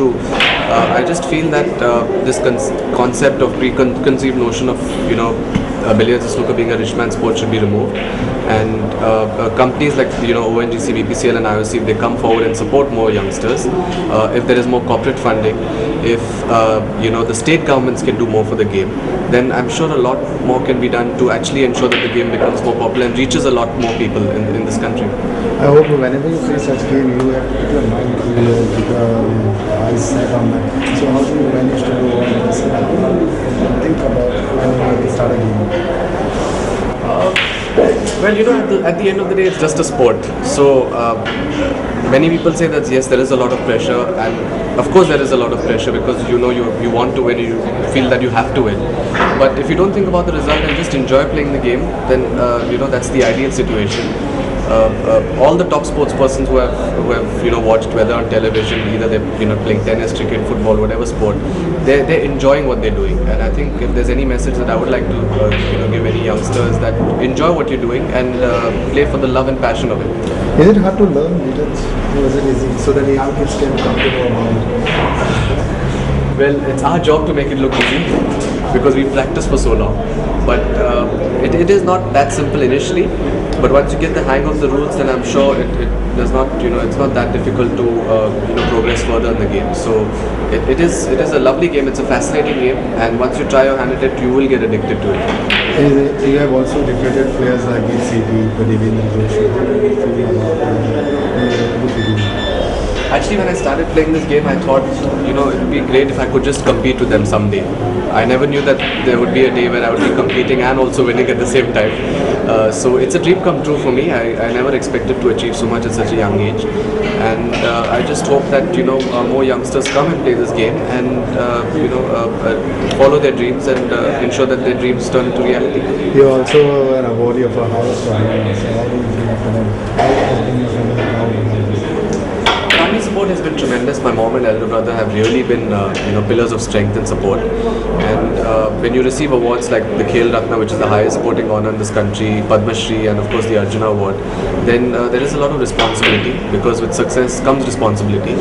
true. I just feel that this concept of preconceived notion of billiards and snooker being a rich man's sport should be removed, and companies like ONGC, BPCL and IOC, if they come forward and support more youngsters, if there is more corporate funding, if the state governments can do more for the game, then I'm sure a lot more can be done to actually ensure that the game becomes more popular and reaches a lot more people in this country. I hope whenever you play such game, you have to keep your mind clear, keep your eyes set on that. So how do you manage to do all this? Think about when you start a game. Well, at the end of the day, it's just a sport. So many people say that yes, there is a lot of pressure, and of course there is a lot of pressure because you want to win, you feel that you have to win. But if you don't think about the result and just enjoy playing the game, then that's the ideal situation. All the top sports persons who have watched, whether on television, either they're playing tennis, cricket, football, whatever sport, they're enjoying what they're doing. And I think if there's any message that I would like to give any youngsters, that enjoy what you're doing and play for the love and passion of it. Is it hard to learn billiards? Or is it easy so that the young kids can come to know about it? Well, it's our job to make it look easy because we practice for so long. But it is not that simple initially. But once you get the hang of the rules, then I'm sure it does not, it's not that difficult to progress further in the game. So it is a lovely game. It's a fascinating game, and once you try your hand at it, you will get addicted to it. You have also defeated players like BCD, Devendra Joshi. Actually, when I started playing this game, I thought, it would be great if I could just compete with them someday. I never knew that there would be a day where I would be competing and also winning at the same time. So it's a dream come true for me. I never expected to achieve so much at such a young age. And I just hope that, more youngsters come and play this game and, follow their dreams and ensure that their dreams turn into reality. You're also an awardee of a house. So how do you feel after that? How has been your family? Family support has been tremendous. My mom and elder brother have really been, pillars of strength and support. And when you receive awards like the Khel Ratna, which is the highest sporting honor in this country, Padma Shri, and of course the Arjuna Award, then there is a lot of responsibility because with success comes responsibility.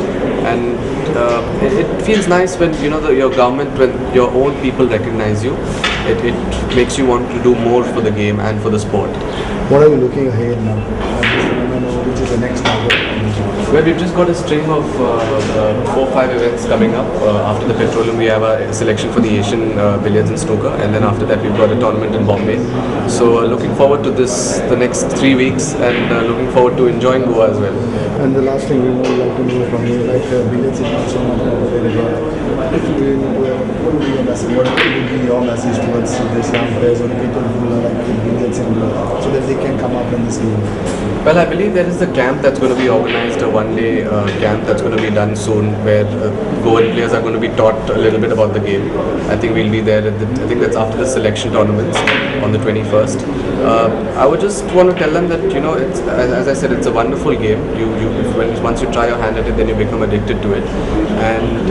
And it feels nice when your government, when your own people recognize you. It makes you want to do more for the game and for the sport. What are you looking ahead now? Which is the next target? Well, we've just got a string of 4-5 events coming up. After the Petroleum, we have a selection for the Asian Billiards and Snooker, and then after that, we've got a tournament in Bombay. So, looking forward to the next 3 weeks, and looking forward to enjoying Goa as well. And the last thing we would like to know from you, like billiards is not so much available. If you what would be your message? What would be your message towards these young players or the people who are like billiards so that they can come up in this game? Well, I believe there is a camp that's going to be organized, a one-day camp that's going to be done soon, where Goan players are going to be taught a little bit about the game. I think we'll be there. I think that's after the selection tournaments on the 21st. I would just want to tell them that it's, as I said, it's a wonderful game. Once you try your hand at it, then you become addicted to it, and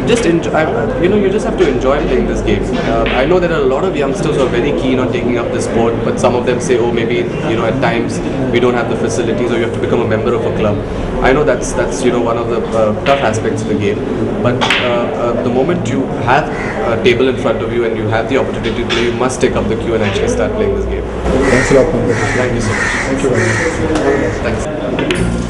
just enjoy. You just have to enjoy playing this game. I know there are a lot of youngsters who are very keen on taking up the sport, but some of them say, oh, maybe at times we don't have the facilities, or you have to become a member of a club. I know that's one of the tough aspects of the game, but the moment you have a table in front of you and you have the opportunity to play, you must take up the cue and actually start playing this game. Thanks a lot. Thank you so much. Thank you very much. Thanks.